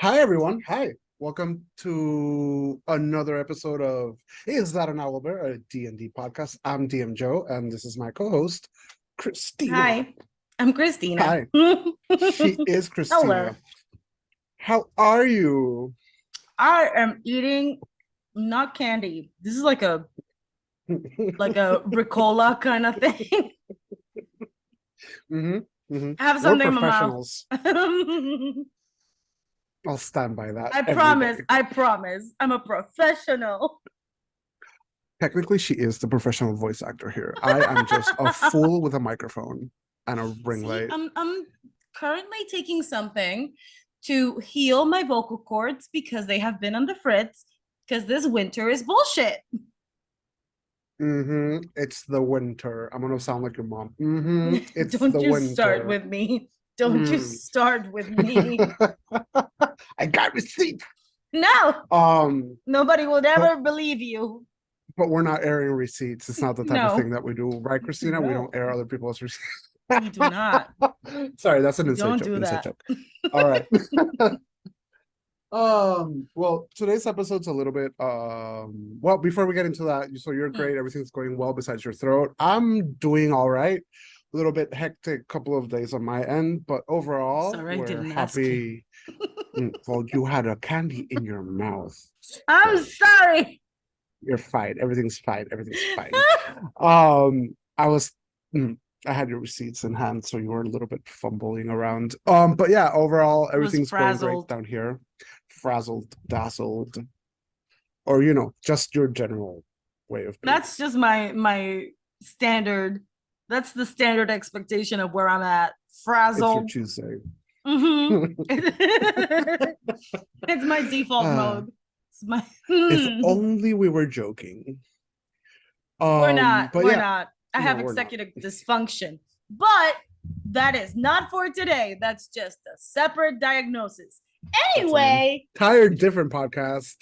Hi everyone. Hi. Welcome to another episode of Is That an Owlbear, a D&D podcast. I'm DM Joe, and this is my co-host, Cristina. Hi, I'm Cristina. Hi. She is Hello. Cristina. How are you? I am eating not candy. This is like a Ricola kind of thing. I have We're something in my mouth. professionals. I'll stand by that I every promise. day. I promise. I'm a professional. Technically, she is the professional voice actor here. I am just a fool with a microphone and a ring See, light. I'm currently taking something to heal my vocal cords because they have been on the fritz because this winter is bullshit. It's the winter. I'm gonna sound like your mom. It's Don't the you start winter. with me. Don't you start with me. I got receipts. No, Um, nobody would but ever believe you. but we're not airing receipts. It's not the type of thing No, that we do, right, Christina? We don't no, air other people's receipts. we do not. Sorry, that's an We inside don't joke. do Inside that. joke. All right. Well, today's episode's a little bit well, before we get into that, so you're great, everything's going well besides your throat. I'm doing all right. A little bit hectic couple of days on my end, but overall, Sorry, I we're didn't ask you. happy. Well, you had a candy in your mouth. I'm So sorry. you're fine. Everything's fine. Everything's fine. I was I had your receipts in hand, so you were a little bit fumbling around. But yeah, overall, I was everything's going great frazzled. down here. Frazzled, dazzled, or just your general way of being. That's just my standard. That's the standard expectation of where I'm at. It's your Frazzled. Tuesday. It's my default mode. It's my If only we were joking. We're not. But We're yeah, not. I no, have we're not. executive dysfunction. But that is not for today. That's just a separate diagnosis. That's an Anyway, entire different podcast.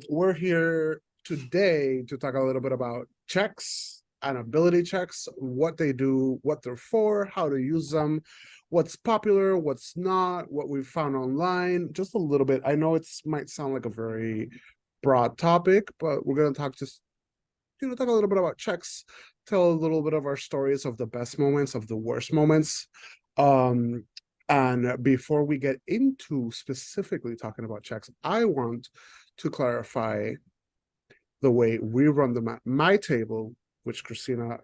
We're here today to talk a little bit about checks and ability checks, what they do, what they're for, how to use them, what's popular, what's not, what we've found online, just a little bit. I know it might sound like a very broad topic, but we're going to talk a little bit about checks, tell a little bit of our stories of the best moments, of the worst moments. And before we get into specifically talking about checks, I want to clarify the way we run them at my table, which Cristina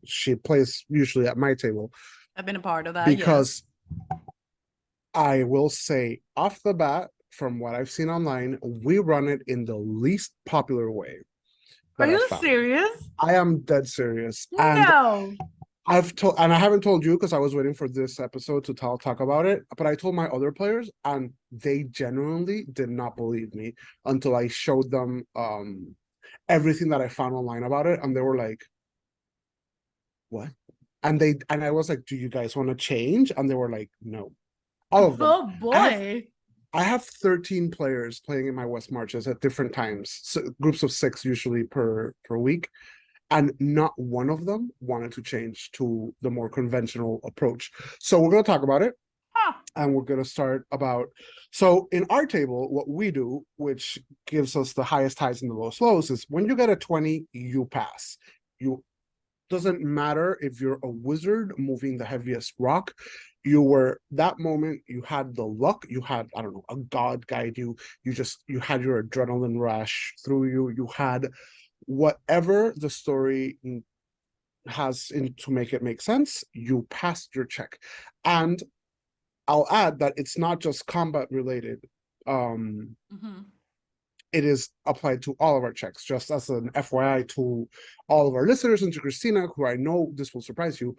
she plays usually at my table. I've been a part of that, because yes. I will say off the bat, from what I've seen online, we run it in the least popular way. Are you serious? I am dead serious. No. And I haven't told you because I was waiting for this episode to talk about it, but I told my other players and they genuinely did not believe me until I showed them everything that I found online about it, and they were like, what? And I was like, do you guys want to change? And they were like, no. All of them. Oh boy. I have 13 players playing in my West Marches at different times, so groups of 6 usually per week. And not one of them wanted to change to the more conventional approach. So we're going to talk about it. And we're going to start so in our table, what we do, which gives us the highest highs and the lowest lows, is when you get a 20, you pass. Doesn't matter if you're a wizard moving the heaviest rock. That moment, you had the luck, you had, I don't know, a god guide you, you had your adrenaline rush through you had whatever the story has to make it make sense, you passed your check. And I'll add that it's not just combat related. It is applied to all of our checks, just as an FYI to all of our listeners and to Cristina, who I know this will surprise you.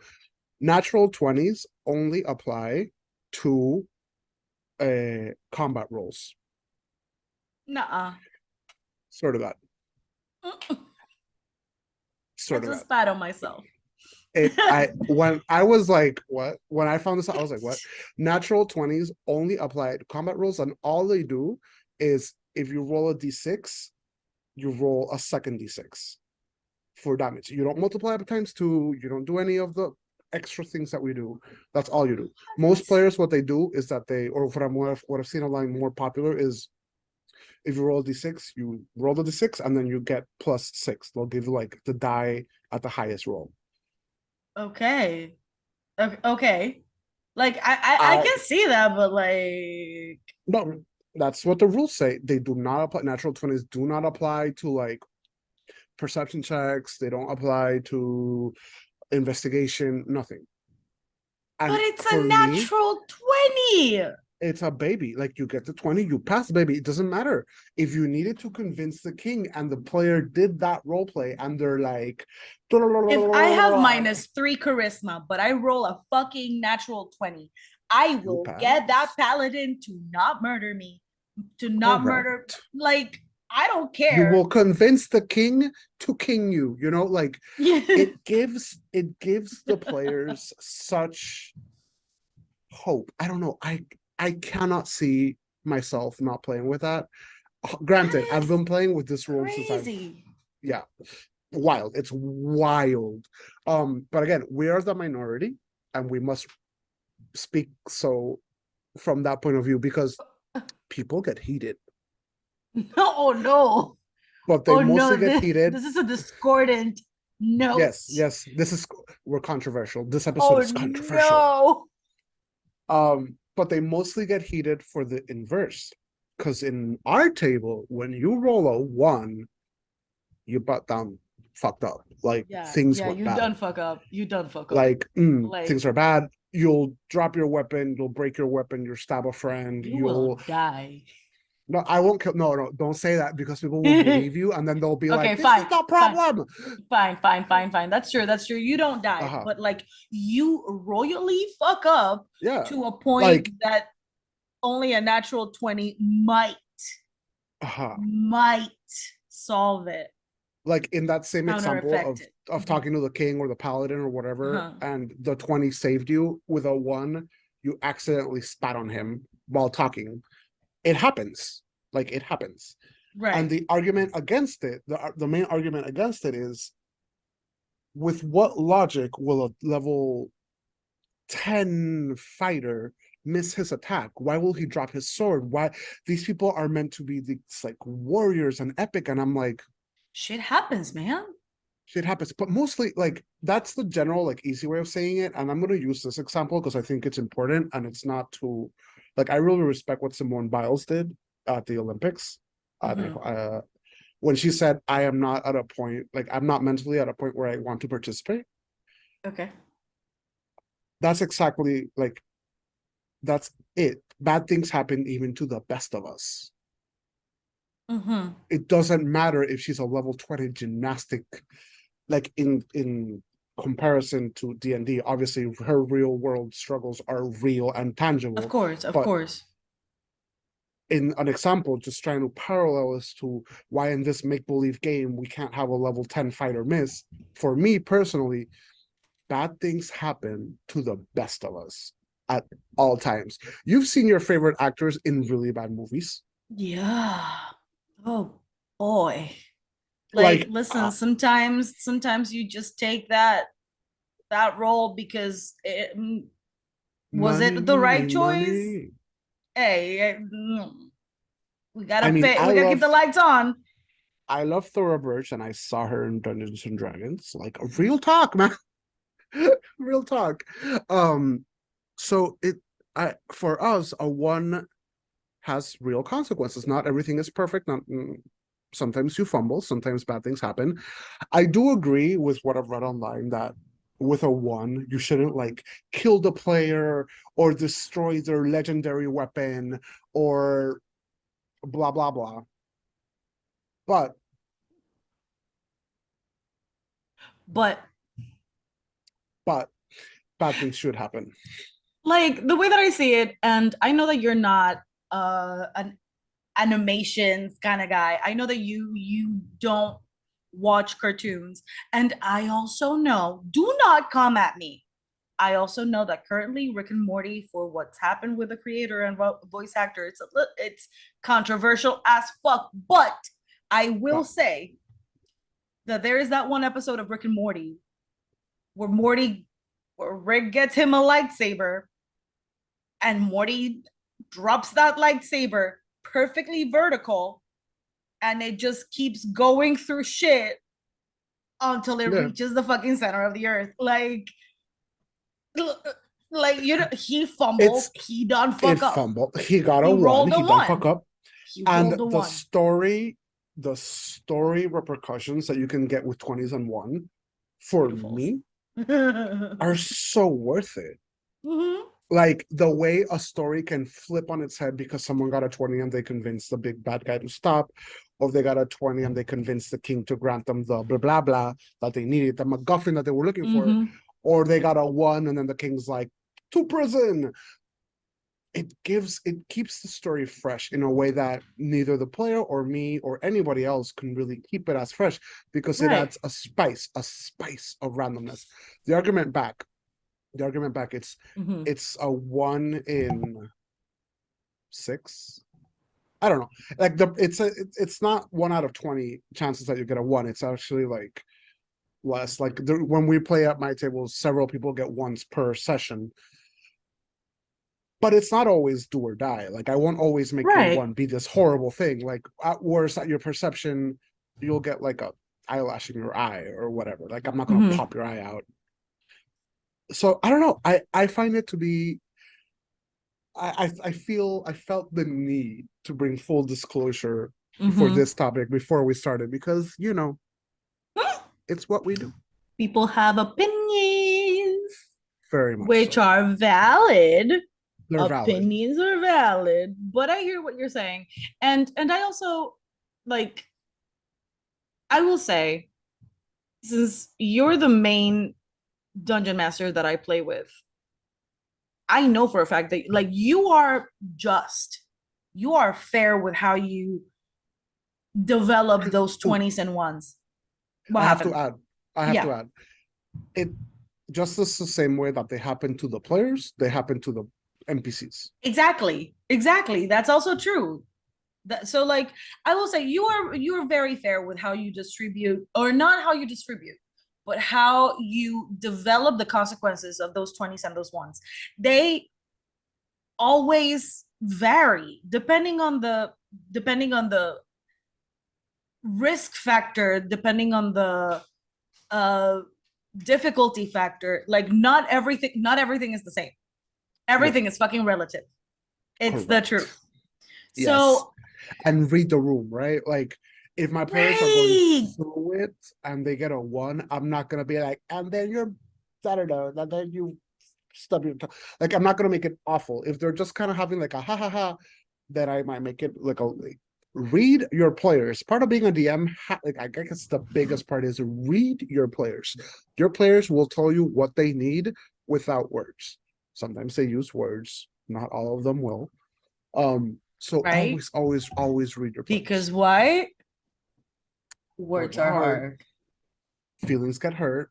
Natural 20s only apply to combat rolls. Nuh-uh. Sort of that. Sort of. I just spat on myself. When I was like, what? When I found this out, I was like, what? Natural 20s only apply to combat rolls, and all they do is if you roll a d6, you roll a second d6 for damage. You don't multiply it times 2. You don't do any of the extra things that we do. That's all you do. Most players, what they do is that or what I've seen online more popular is if you roll a d6, you roll the d6 and then you get +6. They'll give you like the die at the highest roll. Okay. Okay. Like I can see that, but like No, that's what the rules say. They do not apply. Natural 20s do not apply to like perception checks. They don't apply to investigation. Nothing. but And it's for a me, natural 20. it's a baby. Like you get to 20, you pass, baby. It doesn't matter. If you needed to convince the king and the player did that role play and they're like, If I have -3 charisma, but I roll a fucking natural 20, I you will get that pass. paladin to not murder me, to not murder. Correct. Like, I don't You care. will convince the king to king you, you know, like Yeah. it gives the players such hope. I don't know. I cannot see myself not playing with that. Granted, That I've is been playing with this rule since crazy. yeah, wild. It's wild. But again, we are the minority and we must speak so from that point of view because people get heated, Oh no. but they Oh mostly no. get heated. This is a discordant note. Yes, we're controversial. This episode Oh is controversial. no. But they mostly get heated for the inverse. Because in our table, when you roll a 1, you butt down fucked up. Like Yeah, things yeah, went you bad. done fuck up. You done fuck up. Like Like things are bad. You'll drop your weapon, you'll break your weapon, you'll stab a friend, you will you'll die. no, I won't kill. No, no, don't say that because people will believe you, and then they'll be Okay, like, "This is fine, the fine, problem." fine. That's true. That's true. You don't die, Uh-huh. but like you royally fuck up Yeah. to a point Like, that only a natural 20 uh-huh. might solve it, Like in that same counter example effect it. of talking to the king or the paladin or whatever, Uh-huh. and the 20 saved you with a 1, you accidentally spat on him while talking. It happens. Like it happens. And Right. the argument against it, the main argument against it is with what logic will a level 10 fighter miss his attack? Why will he drop his sword? Why these people are meant to be these like warriors and epic, and I'm like, Shit happens, man. shit happens. But mostly like that's the general like easy way of saying it. And I'm gonna use this example because I think it's important and it's not too like I really respect what Simone Biles did at the Olympics. Mhm. When she said, I am not at a point, like I'm not mentally at a point where I want to participate. Okay. That's exactly like that's it. Bad things happen even to the best of us. Mm-hmm. It doesn't matter if she's a level 20 gymnastic, like in comparison to D&D. Obviously, her real world struggles are real and Of tangible. course, of But course. in an example, just trying to parallel as to why in this make-believe game we can't have a level 10 fighter miss. For me personally, bad things happen to the best of us at all times. You've seen your favorite actors in really bad movies. Yeah. Oh boy. Like, Like, listen, sometimes you just take that role because was money, it the money, right choice? money. Hey, we gotta I mean, pay, we gotta keep the lights on. I love Thora Birch, and I saw her in Dungeons and Dragons. Like real talk, man. Real talk. Um, so I for us, a 1 has real consequences. Not everything is perfect. Not sometimes you fumble, sometimes bad things happen. I do agree with what I've read online that with a 1, you shouldn't like kill the player or destroy their legendary weapon or blah blah blah. But But but bad things should happen. like the way that I see it, and I know that you're not an animations kind of guy. I know that you don't watch cartoons, and I also know, do not come at me. I also know that currently Rick and Morty, for what's happened with the creator and voice actor, it's controversial as fuck. But I will But say that there is that one episode of Rick and Morty where Morty where Rick gets him a lightsaber and Morty drops that lightsaber perfectly vertical and it just keeps going through shit until it Yeah. reaches the fucking center of the earth. Like you know, he fumbled, It's he done it fuck up. fumbled. He got a He one. rolled a He done fuck one. up. He And rolled a one. the story repercussions that you can get with 20s and one, for Beautiful. me, are so worth it. Mhm. Like the way a story can flip on its head because someone got a 20 and they convinced the big bad guy to stop, or they got a 20 and they convinced the king to grant them the blah blah blah that they needed, the MacGuffin that they were looking for, Mhm. or they got a one and then the king's like, to prison. It keeps the story fresh in a way that neither the player or me or anybody else can really keep it as fresh, because it Right. adds a spice of randomness. The argument back, it's Mhm. it's a 1 in 6. I don't know. Like it's not 1 out of 20 chances that you get a one. It's actually like less. Like when we play at my table, several people get ones per session. But it's not always do or die. Like I won't always make your Right. one be this horrible thing. Like at worst, at your perception, you'll get like a eyelash in your eye or whatever. Like I'm not gonna Mhm. pop your eye out. So I don't know. I find it to be. I felt the need to bring full disclosure for Mhm. this topic before we started, because it's what we do. People have opinions, Very much which so. are valid. They're valid. Opinions are valid, but I hear what you're saying. And I also like I will say, since you're the main dungeon master that I play with, I know for a fact that like you are fair with how you develop those Ooh, 20s and ones. What I have to happened? add. I have to Yeah, add. It just the same way that they happen to the players, they happen to the NPCs. exactly. That's also true. So like I will say you are very fair with how you distribute, or not how you distribute, but how you develop the consequences of those 20s and those ones. They always vary depending on the risk factor, depending on the uh difficulty factor. Like not everything is the same. Yeah, Everything is fucking relative. It's the correct. truth. Yes. So And read the room, right? Like if my players are going right. through it and they get a one, I'm not gonna be like, and then you're I don't know, and then you stub your toe. Like I'm not gonna make it awful. If they're just kind of having like a ha ha ha, then I might make it like read your players. Part of being a DM, like I guess the biggest part is read your players. Your players will tell you what they need without words. Sometimes they use words, not all of them will. So Right? always read your Because players. why? Words Words are are hard. hard. Feelings get hurt.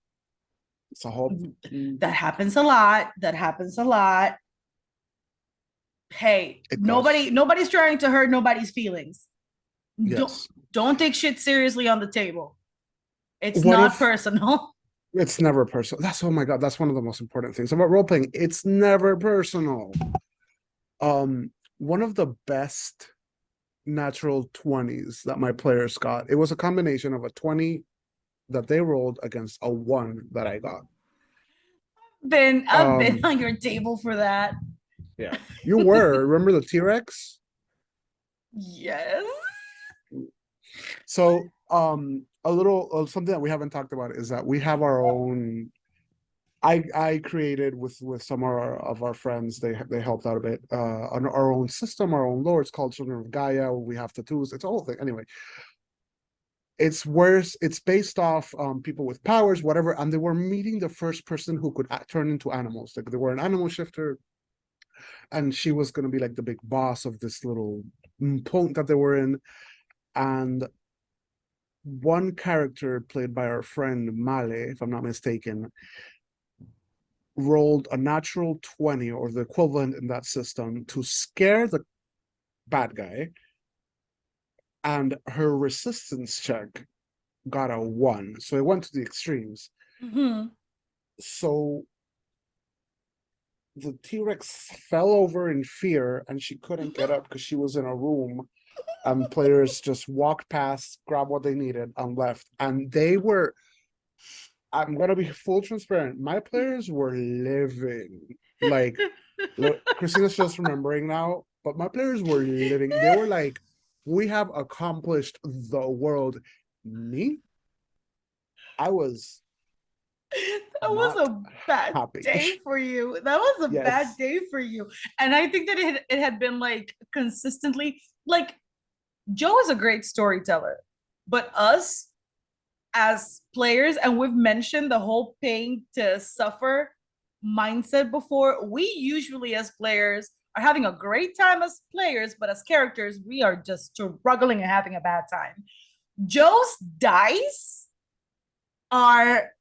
It's a whole. That happens a lot. That happens a lot. Hey, It does. nobody's trying to hurt nobody's feelings. Don't Yes. don't take shit seriously on the table. It's What not if personal. it's never personal? That's oh my god. That's one of the most important things about role playing. It's never personal. One of the best natural 20s that my players got. It was a combination of a 20 that they rolled against a one that I got. Been I've been Um, on your table for that. yeah. You were, remember the T-Rex? Yes. So, a little something that we haven't talked about is that we have our own. I created with some of our friends. They helped out a bit. On our own system, our own lore. It's called Children of Gaia. We have tattoos. It's a whole thing. Anyway, it's worse. It's based off people with powers, whatever. And they were meeting the first person who could turn into animals. Like they were an animal shifter, and she was going to be like the big boss of this little point that they were in. And one character played by our friend Male, if I'm not mistaken, rolled a natural 20 or the equivalent in that system to scare the bad guy, and her resistance check got a one. So it went to the extremes. Mm-hmm. So the T-Rex fell over in fear and she couldn't get up because she was in a room, and players just walked past, grabbed what they needed, and left. And they were, I'm gonna be full transparent. My players were living. Like, look, Christina's just remembering now, but my players were living. They were like, we have accomplished the world. Me, I was That was not a bad happy. day for you. That was a bad Yes, day for you. And I think that it had been like consistently like Joe is a great storyteller, but us as players, and we've mentioned the whole paying to suffer mindset before, we usually as players are having a great time as players, but as characters, we are just struggling and having a bad time. Joe's dice are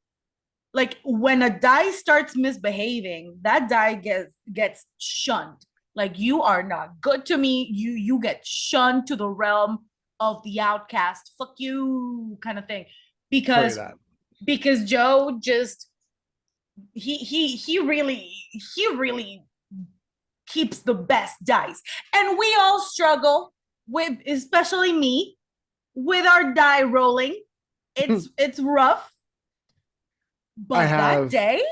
like when a die starts misbehaving, that die gets shunned. Like you are not good to me. You get shunned to the realm of the outcast. Fuck you, kind of thing. very Because that. because Joe just he really keeps the best dice, and we all struggle with, especially me, with our die rolling. It's rough, I but that have day,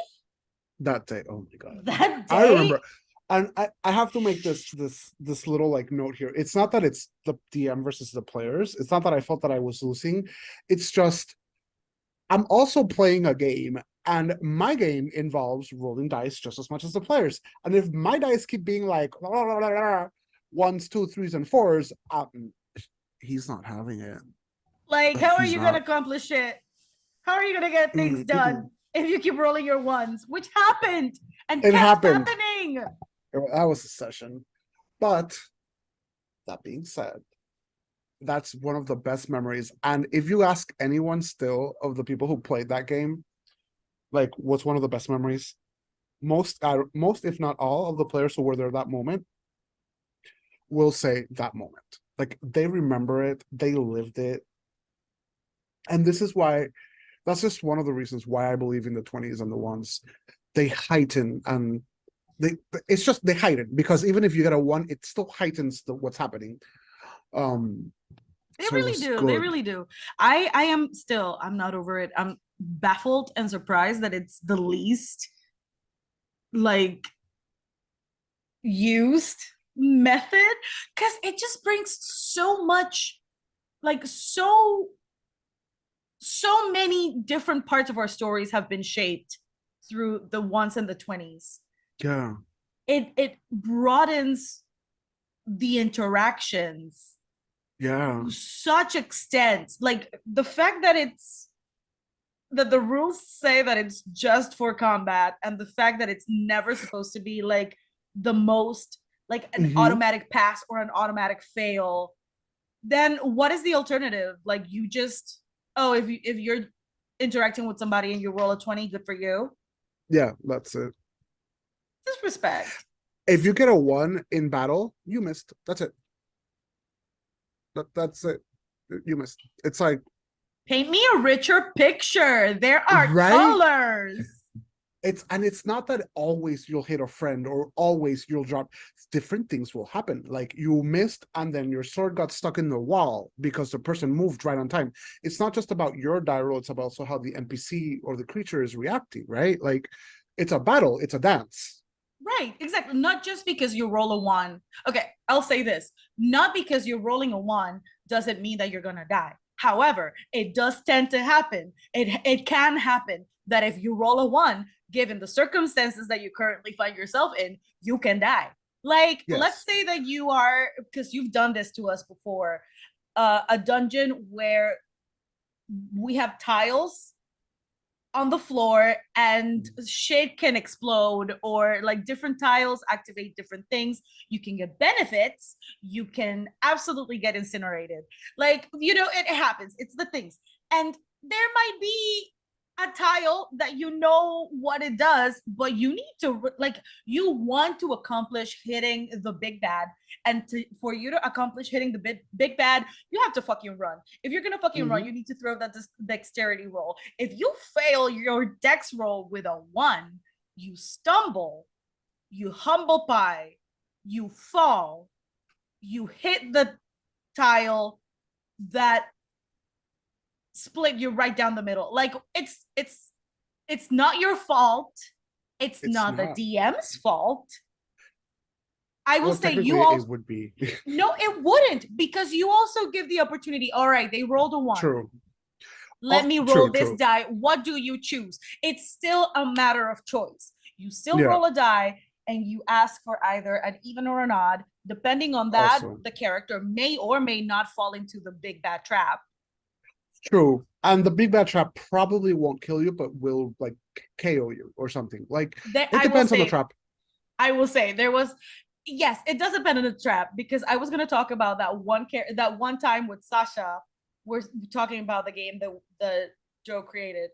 that day. Oh my god, that I day remember. And I have to make this little like note here. It's not that it's the DM versus the players. It's not that I felt that I was losing. It's just I'm also playing a game, and my game involves rolling dice just as much as the players. And if my dice keep being like ones, two, threes, and fours, he's not having it. like, how are He's you gonna not. accomplish it? How are you gonna get things Mm-mm. done if you keep rolling your ones, which happened and It kept happened. happening? That was a session. But that being said, that's one of the best memories. And if you ask anyone still of the people who played that game, like what's one of the best memories? Most, if not all, of the players who were there that moment will say that moment. Like they remember it, they lived it. And this is why that's just one of the reasons why I believe in the 20s and the ones. They heighten and they it's just they heighten because even if you get a one, it still heightens what's happening. Um They so it really was do. They good. really do. I am still, I'm not over it. I'm baffled and surprised that it's the least like used method, because it just brings so much, like so many different parts of our stories have been shaped through the ones and the 20s. Yeah. It broadens the interactions Yeah. to such extent, like the fact that it's that the rules say that it's just for combat, and the fact that it's never supposed to be like the most like an Hmm. automatic pass or an automatic fail. Then what is the alternative? Like you just, oh, if you're interacting with somebody and you roll a 20, good for you. Yeah, that's it. Disrespect. If you get a one in battle, you missed. That's it. That's it. You missed. It's like, Paint me a richer picture. There are right? colors. It's not that always you'll hit a friend or always you'll drop. Different things will happen. Like you missed and then your sword got stuck in the wall because the person moved right on time. It's not just about your die roll, it's about also how the NPC or the creature is reacting, right? Like it's a battle, it's a dance. Right, exactly. Not just because you roll a one. Okay, I'll say this. Not because you're rolling a one doesn't mean that you're gonna die. However, it does tend to happen. It can happen that if you roll a one, given the circumstances that you currently find yourself in, you can die. Like, let's Yes. say that you are, because you've done this to us before, a dungeon where we have tiles on the floor and shit can explode, or like different tiles activate different things. You can get benefits, you can absolutely get incinerated. Like, it happens. It's the things. And there might be a tile that you know what it does, but you need to like you want to accomplish hitting the big bad, and for you to accomplish hitting the big bad, you have to fucking run. If you're gonna fucking run, Mm-hmm. you need to throw that dexterity roll. If you fail your dex roll with a one, you stumble, you humble pie, you fall, you hit the tile that split you right down the middle. Like it's not your fault. It's It's not the not. DM's fault. I will Well, say you technically, all it would be. no, it wouldn't, because you also give the opportunity. All right, they rolled a one. True. Let Oh, me roll true, this true. die. What do you choose? It's still a matter of choice. You still Yeah. roll a die and you ask for either an even or an odd. Depending on that, Also, the character may or may not fall into the big bad trap. true. And the big bad trap probably won't kill you, but will like KO you or something. Like That it depends on the trap. I will say there was, yes, it does depend on the trap, because I was gonna talk about that one time with Sasha. We're talking about the game that the Joe created.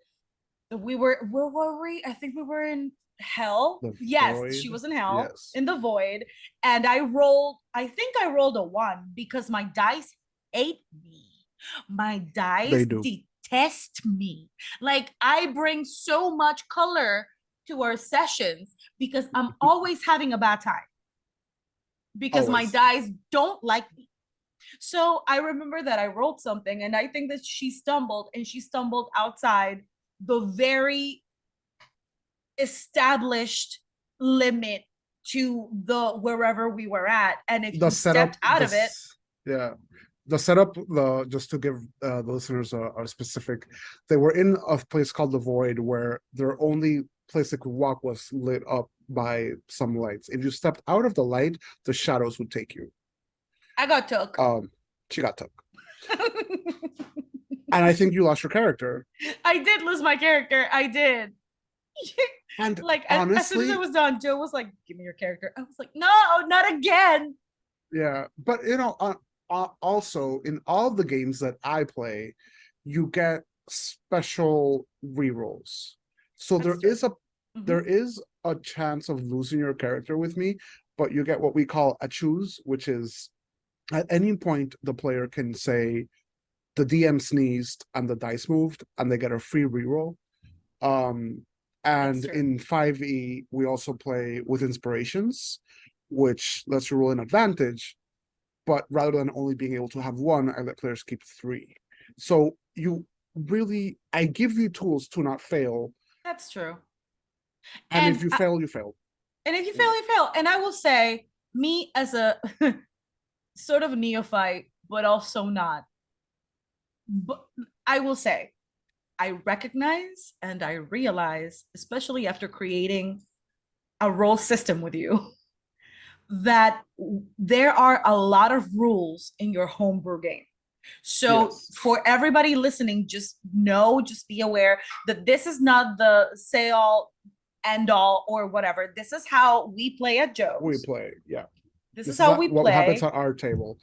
We were where were we? I think we were in hell. The Yes, she void. was in hell, Yes, in the void, and I think I rolled a one because my dice hate me. My they dice do. detest me. Like, I bring so much color to our sessions because I'm always having a bad time because my Always. dice don't like me. So I remember that I rolled something, and I think that she stumbled outside the very established limit to the wherever we were at. And if The you stepped setup, out of it, yeah, the setup, the just to give the listeners a specific, they were in a place called the Void where their only place they could walk was lit up by some lights. If you stepped out of the light, the shadows would take you. I got took. She got took, and I think you lost your character. I did lose my character. I did. And Like, as soon as it honestly, was done, Joe was like, "Give me your character." I was like, "No, not again." yeah, but also in all the games that I play, you get special rerolls. So That's true. Mm-hmm. there is a chance of losing your character with me, but you get what we call a choose, which is at any point the player can say the DM sneezed and the dice moved, and they get a free reroll. Um, That's and true. in 5e, we also play with inspirations, which lets you roll an advantage, but rather than only being able to have one, I let players keep three. So I give you tools to not fail, That's true. and if And you fail, you fail. and if you fail, you fail. And I will say, me as a sort of neophyte, but also not. But I will say, I recognize and I realize, especially after creating a role system with you, that there are a lot of rules in your homebrew game. So Yes, for everybody listening, just know, just be aware that this is not the say all end all or whatever. This is how we play at we Joe's. play. Yeah, This is this is how we what happens play. at our table.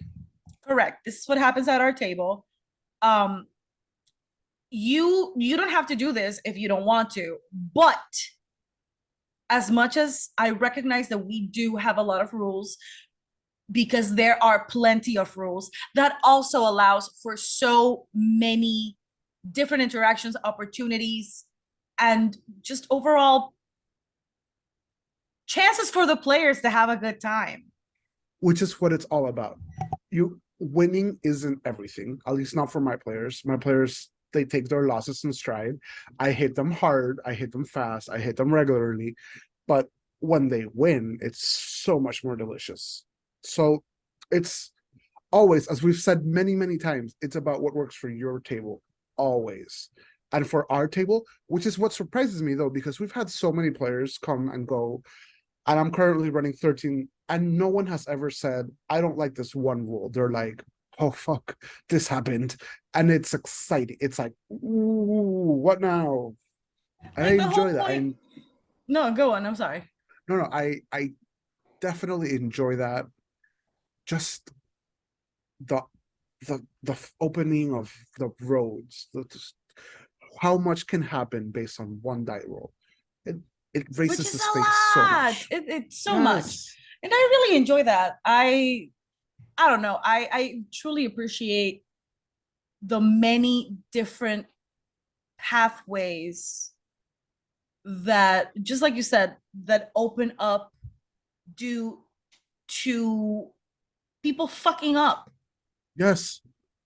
Correct. This is what happens at our table. Um, you don't have to do this if you don't want to, but as much as I recognize that we do have a lot of rules, because there are plenty of rules, that also allows for so many different interactions, opportunities, and just overall chances for the players to have a good time. Which is what it's all about. You winning isn't everything, at least not for my players. My players, they take their losses in stride. I hit them hard, I hit them fast, I hit them regularly, but when they win, it's so much more delicious. So it's always, as we've said many, many times, it's about what works for your table, always. And for our table, which is what surprises me though, because we've had so many players come and go, and I'm currently running 13, and no one has ever said, I don't like this one rule. They're like, oh fuck, this happened. And it's exciting. It's like, ooh, what now? And I Like, the whole enjoy that. point. No, go on. I'm sorry. No, I definitely enjoy that. Just the the opening of the roads, how much can happen based on one die roll. It it Which raises is the a stakes so lot. much. It's so much. Yes. And I really enjoy that. I don't know. I truly appreciate the many different pathways that, just like you said, that open up due to people fucking up. Yes.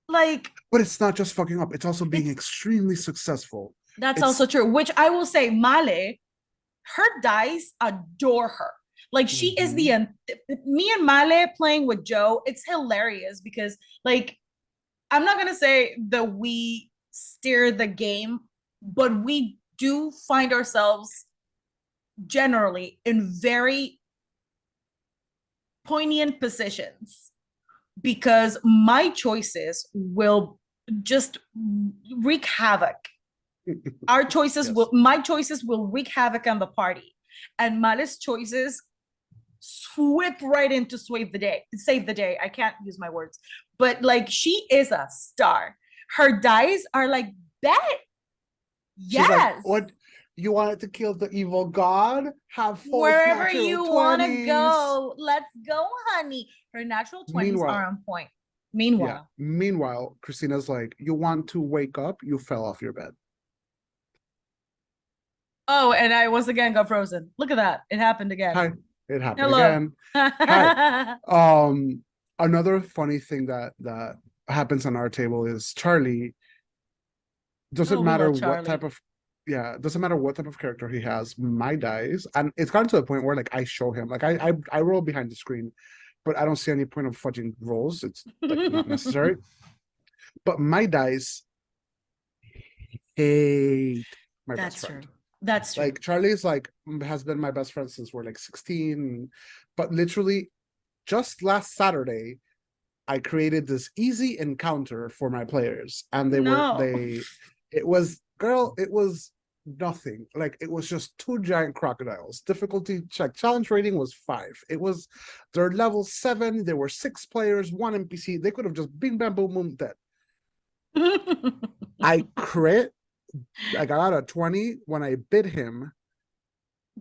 Like, But it's not just fucking up, it's also being it's extremely successful. that's It's also true, which I will say, Male, her dice adore her. Like she is Mhm. me and Male playing with Joe, it's hilarious because like I'm not gonna say that we steer the game, but we do find ourselves generally in very poignant positions because my choices will just wreak havoc. Our choices will, Yes. my choices will wreak havoc on the party, and Mali's choices swoop right in to save the day. I can't use my words, but like she is a star. Her dice are like bet. She's like, Yes. what? You wanted to kill the evil god? Have false Wherever natural you want to 20s. go, let's go, honey. Her natural 20s are Meanwhile, on point. yeah. Meanwhile, Meanwhile, Christina's like, you want to wake up? You fell off your bed. oh, and I once again got frozen. Look at that. It happened again. Hi. It happened Hello. again. Hi. Um, Another funny thing that happens on our table is Charlie doesn't Oh, we matter love what type Charlie. of yeah, doesn't matter what type of character he has, my dice, and it's gotten to the point where like I show him, like I roll behind the screen, but I don't see any point of fudging rolls. It's like not necessary. But my dice hate my best That's friend. true. That's true. Like Charlie's like has been my best friend since we're like 16, but literally just last Saturday I created this easy encounter for my players, and No. it was girl, it was nothing. Like it was just two giant crocodiles. Difficulty check challenge rating was 5. It was their level 7. There were 6 players, 1 NPC. They could have just bing bam boom boom dead. I crit. I got a 20 when I bit him,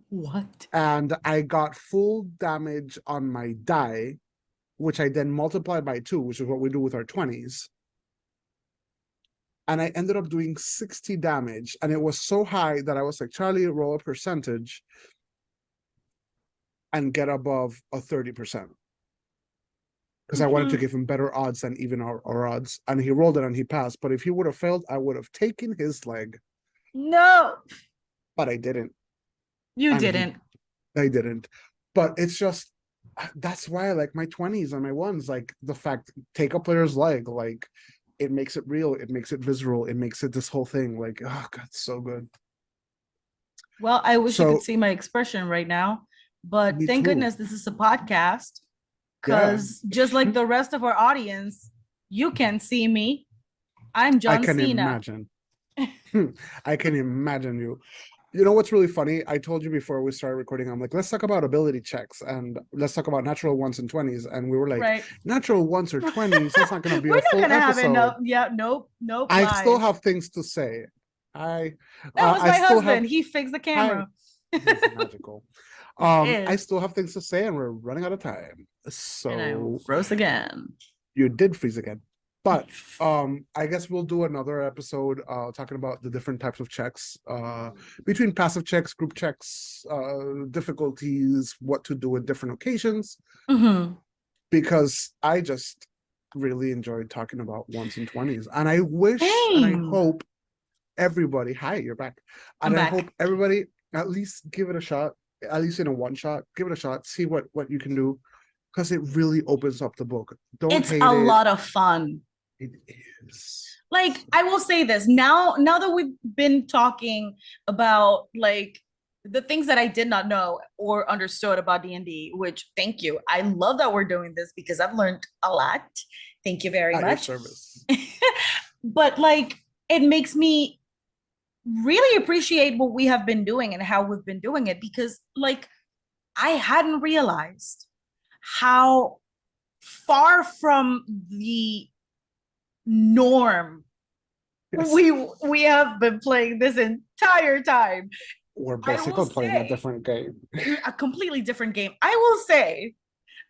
What? and I got full damage on my die, which I then multiplied by 2, which is what we do with our 20s. And I ended up doing 60 damage, and it was so high that I was like, Charlie, roll a percentage and get above a 30%. Because I wanted to give him better odds than even our odds. And he rolled it and he passed. But if he would have failed, I would have taken his leg. No, But I didn't. you And didn't. I didn't. But it's just that's why I like my 20s and my ones. Like the fact take a player's leg, like it makes it real, it makes it visceral, it makes it this whole thing. Like, oh god, so good. Well, I wish you could So see my expression right now, but me thank too. goodness this is a podcast Yeah. because just like the rest of our audience, you can see me. I'm I John can Cena. imagine. I can imagine you. You know what's really funny? I told you before we started recording, I'm like, let's talk about ability checks and let's talk about natural ones and 20s. And we were like, Right. natural ones or We're 20s, that's not going to be a not full gonna have episode. enough. Yeah, nope, nope, I still lies. have things to say. I That was I my still have husband. He fixed the hi. camera. He's magical. He I is. still have things to say and we're running out of time. And I So froze again. you did freeze again. But I guess we'll do another episode talking about the different types of checks between passive checks, group checks, difficulties, what to do at different occasions, Mhm. because I just really enjoyed talking about ones and 20s. And I wish and I Same. hope everybody, hi, you're back. I'm And I back. hope everybody at least give it a shot, at least in a one shot, give it a shot, see what you can do, because it really opens up the book. Don't It's hate a it. lot of fun. It is. Like I will say this now that we've been talking about like the things that I did not know or understood about D&D, which thank you. I love that we're doing this because I've learned a lot. Thank you very At your much. service. But like it makes me really appreciate what we have been doing and how we've been doing it because like I hadn't realized how far from the norm Yes. we have been playing this entire time. We're I will basically playing a say different game. a completely different game. I will say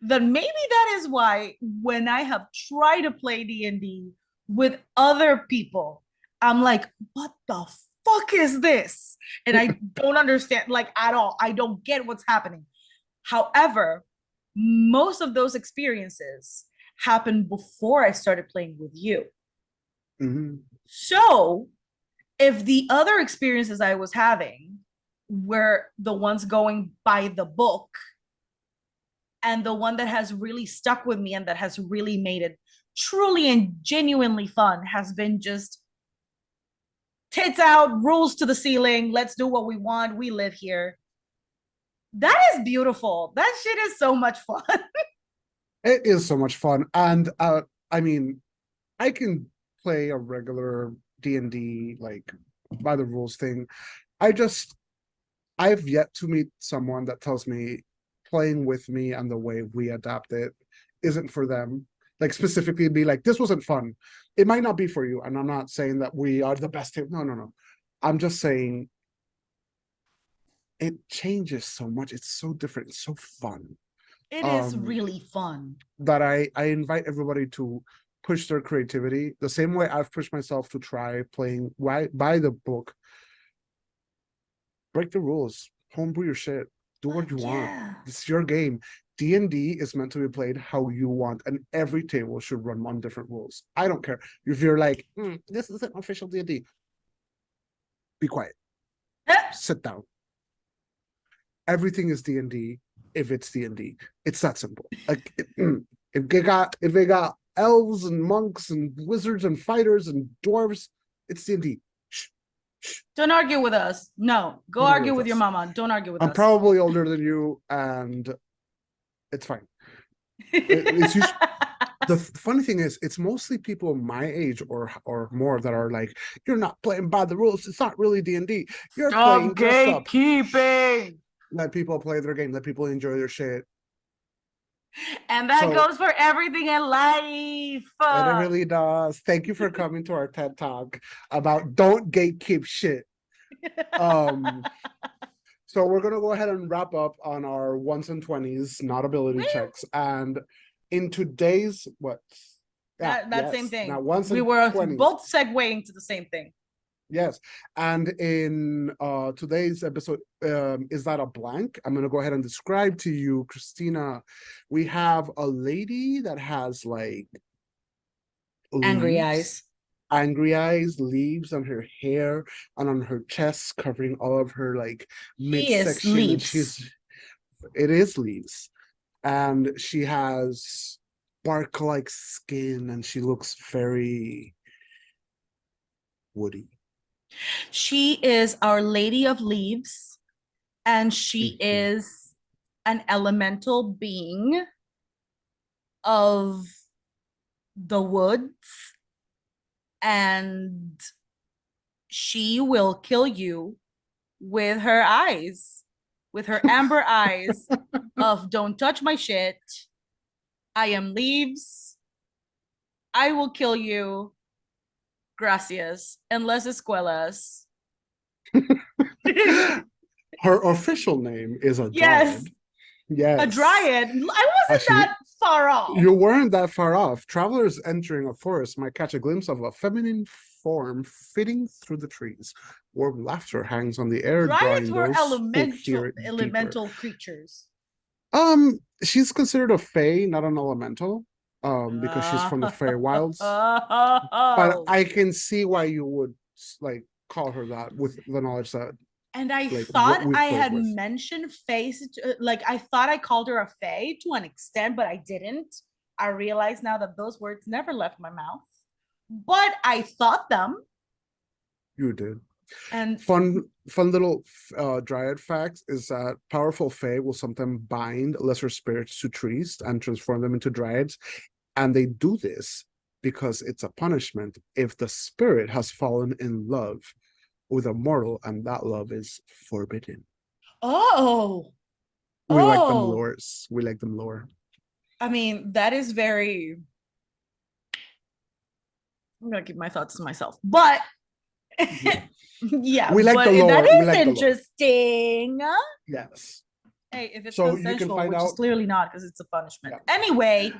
that maybe that is why when I have tried to play D&D with other people, I'm like, what the fuck is this? And I don't understand like at all. I don't get what's happening. However, most of those experiences happened before I started playing with you. Mm-hmm. So if the other experiences I was having were the ones going by the book, and the one that has really stuck with me and that has really made it truly and genuinely fun has been just tits out, rules to the ceiling, let's do what we want, we live here. That is beautiful. That shit is so much fun. It is so much fun. And I mean, I can play a regular D&D, like, by the rules thing. I've yet to meet someone that tells me playing with me and the way we adapt it isn't for them. Like, specifically be like, this wasn't fun. It might not be for you. And I'm not saying that we are the best team. No. I'm just saying it changes so much. It's so different. It's so fun. It is really fun. That I invite everybody to push their creativity the same way I've pushed myself to try playing by the book. Break the rules, homebrew your shit, do what you want. It's your game. D&D is meant to be played how you want, and every table should run on different rules. I don't care if you're like, this isn't official D&D. Be quiet. Sit down. Everything is D&D if it's D&D. It's that simple. Like, if they got elves and monks and wizards and fighters and dwarves, it's D&D. Don't argue with us. No, go argue with your mama. Don't argue with us. I'm probably older than you, and it's fine. It's usually, the funny thing is, it's mostly people my age or more that are like, you're not playing by the rules. It's not really D&D. You're playing dress up. Gatekeeping. Let people play their game. Let people enjoy their shit. And that goes for everything in life. And it really does. Thank you for coming to our TED Talk about don't gatekeep shit. So we're gonna go ahead and wrap up on our ones and 20s, not ability checks. And in today's same thing. Now ones we and were 20s. both segueing to the same thing. Yes. And in today's episode, is that a blank? I'm gonna go ahead and describe to you, Cristina. We have a lady that has like angry eyes, leaves on her hair and on her chest, covering all of her like midsection. It is leaves. And she has bark-like skin and she looks very woody. She is Our Lady of Leaves, and she is an elemental being of the woods, and she will kill you with her eyes, with her amber eyes of don't touch my shit. I am leaves. I will kill you. Gracias. En las escuelas. Her official name is a dryad. Yes. A dryad. I wasn't that far off. You weren't that far off. Travelers entering a forest might catch a glimpse of a feminine form fitting through the trees. Warm laughter hangs on the air. Dryads were elemental creatures. She's considered a fae, not an elemental. Because she's from the Feywilds. But I can see why you would like call her that with the knowledge that. And I thought I had mentioned fae, like I thought I called her a fae to an extent, but I didn't. I realize now that those words never left my mouth, but I thought them. You did. And fun little dryad fact is that powerful fae will sometimes bind lesser spirits to trees and transform them into dryads. And they do this because it's a punishment if the spirit has fallen in love with a mortal and that love is forbidden. We like them lores. We like them lore. I mean, that is very... I'm going to keep my thoughts to myself. But yeah, we like the lore. That is interesting. Yes. Hey, if it's consensual, which is clearly not because it's a punishment. Yeah. Anyway...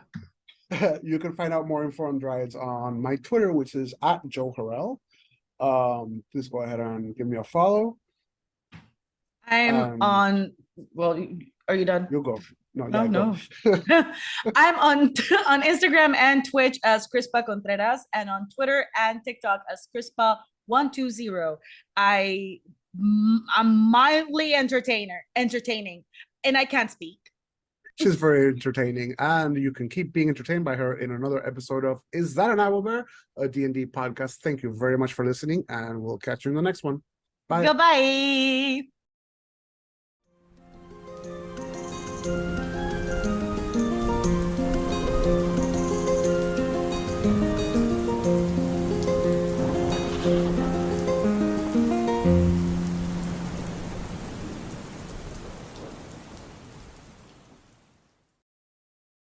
You can find out more info on dryads on my Twitter, which is @JoeHarrell. Please go ahead and give me a follow. I'm on Well, are you done? You go. No, No, yeah, go. no. I'm on Instagram and Twitch as Crispa Contreras, and on Twitter and TikTok as Crispa120. I'm mildly entertaining, and I can't speak. She's very entertaining, and you can keep being entertained by her in another episode of Is That an Owlbear? A D&D podcast. Thank you very much for listening, and we'll catch you in the next one. Bye. Goodbye.